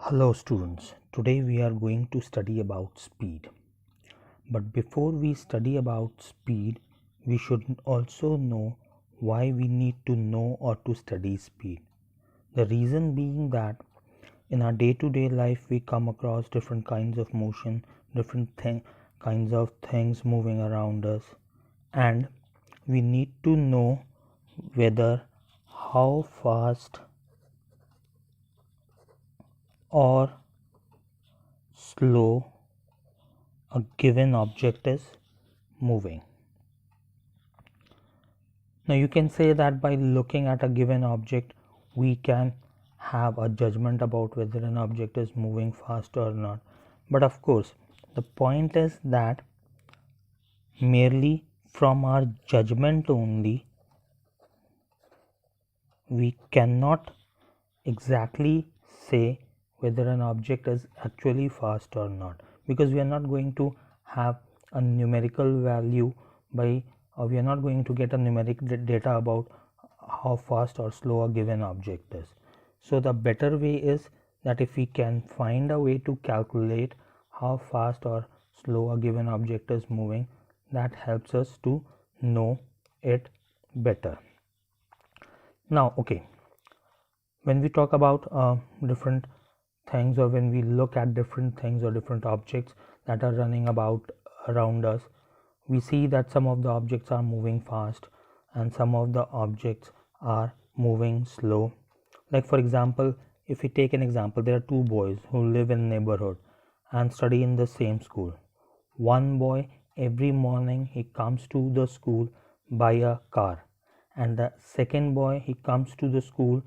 Hello students, today we are going to study about speed. But before we study about speed, we should also know why we need to know or to study speed. The reason being that in our day-to-day life we come across different kinds of motion, kinds of things moving around us, and we need to know whether how fast or slow a given object is moving. Now you can say that by looking at a given object we can have a judgment about whether an object is moving fast or not, but of course the point is that merely from our judgment only we cannot exactly say whether an object is actually fast or not, because we are not going to have a numerical value by or we are not going to get a numeric data about how fast or slow a given object is. So the better way is that if we can find a way to calculate how fast or slow a given object is moving, that helps us to know it better. Now when we talk about different things, or when we look at different things or different objects that are running about around us, we see that some of the objects are moving fast and some of the objects are moving slow. Like for example, if we take an example, there are two boys who live in a neighborhood and study in the same school. One boy, every morning he comes to the school by a car, and the second boy, he comes to the school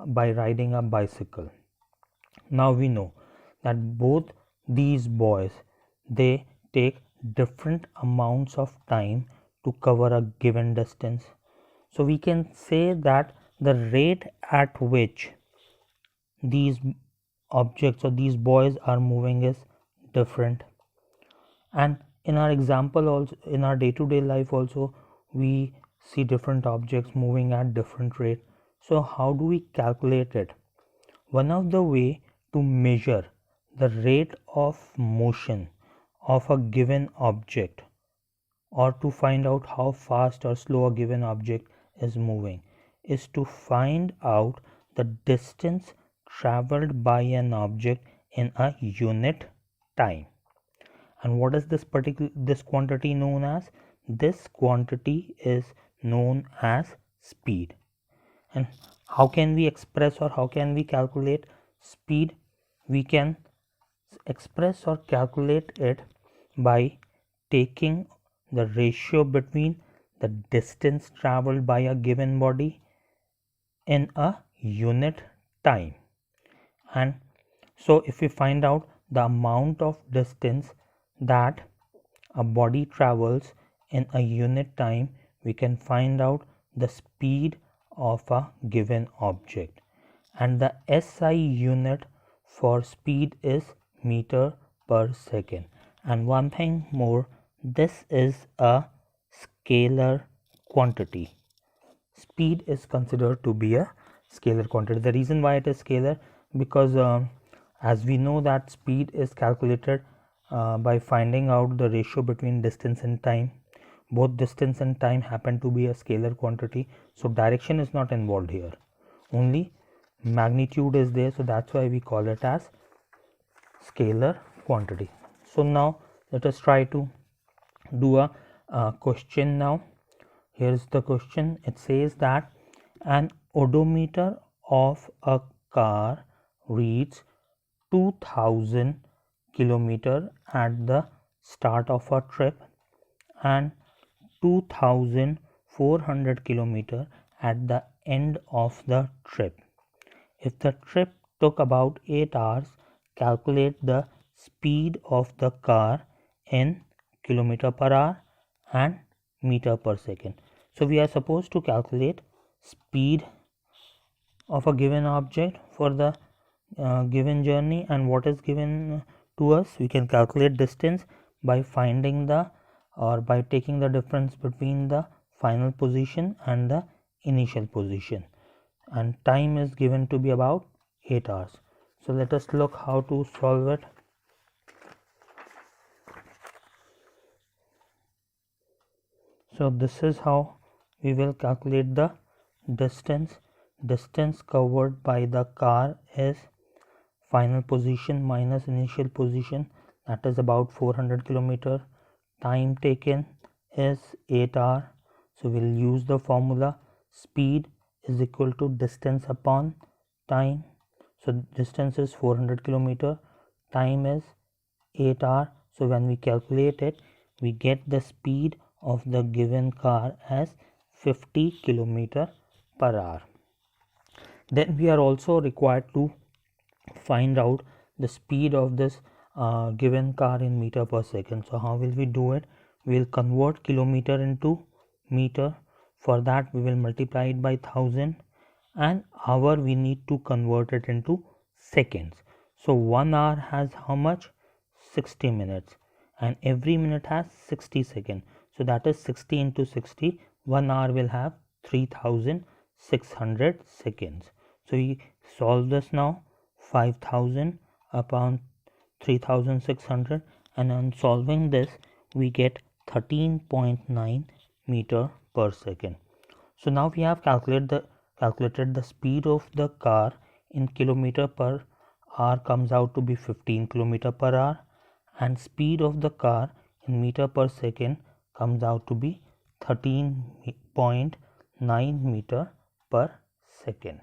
by riding a bicycle. Now we know that both these boys, they take different amounts of time to cover a given distance. So we can say that the rate at which these objects or these boys are moving is different. And in our example also, in our day-to-day life also, we see different objects moving at different rate. So how do we calculate it? One of the way to measure the rate of motion of a given object, or to find out how fast or slow a given object is moving, is to find out the distance traveled by an object in a unit time. And what is this quantity known as? This quantity is known as speed. And how can we express or how can we calculate speed? We can express or calculate it by taking the ratio between the distance traveled by a given body in a unit time. And so if we find out the amount of distance that a body travels in a unit time, we can find out the speed of a given object, and the SI unit for speed is meter per second. And one thing more, this is a scalar quantity. Speed is considered to be a scalar quantity. The reason why it is scalar, because as we know that speed is calculated by finding out the ratio between distance and time. Both distance and time happen to be a scalar quantity, so direction is not involved here, only magnitude is there, so that's why we call it as scalar quantity. So now let us try to do a question now. Here's the question. It says that an odometer of a car reads 2000 kilometer at the start of a trip and 2400 kilometer at the end of the trip. If the trip took about 8 hours, calculate the speed of the car in kilometer per hour and meter per second. So we are supposed to calculate speed of a given object for the given journey, and what is given to us, we can calculate distance by finding the or by taking the difference between the final position and the initial position, and time is given to be about 8 hours. So let us look how to solve it. So this is how we will calculate the distance. Distance covered by the car is final position minus initial position, that is about 400 kilometer. Time taken is 8 hours. So we'll use the formula speed is equal to distance upon time. So distance is 400 kilometer, time is 8 hours. So when we calculate it, we get the speed of the given car as 50 kilometer per hour. Then we are also required to find out the speed of this given car in meter per second. So how will we do it? We will convert kilometer into meter. For that we will multiply it by 1000, and hour we need to convert it into seconds. So 1 hour has how much? 60 minutes, and every minute has 60 seconds. So that is 60 into 60. 1 hour will have 3600 seconds. So we solve this now. 5000 upon 3600, and on solving this we get 13.9 meter per second. So now we have calculated the speed of the car in kilometer per hour, comes out to be 15 kilometer per hour, and speed of the car in meter per second comes out to be 13.9 meter per second.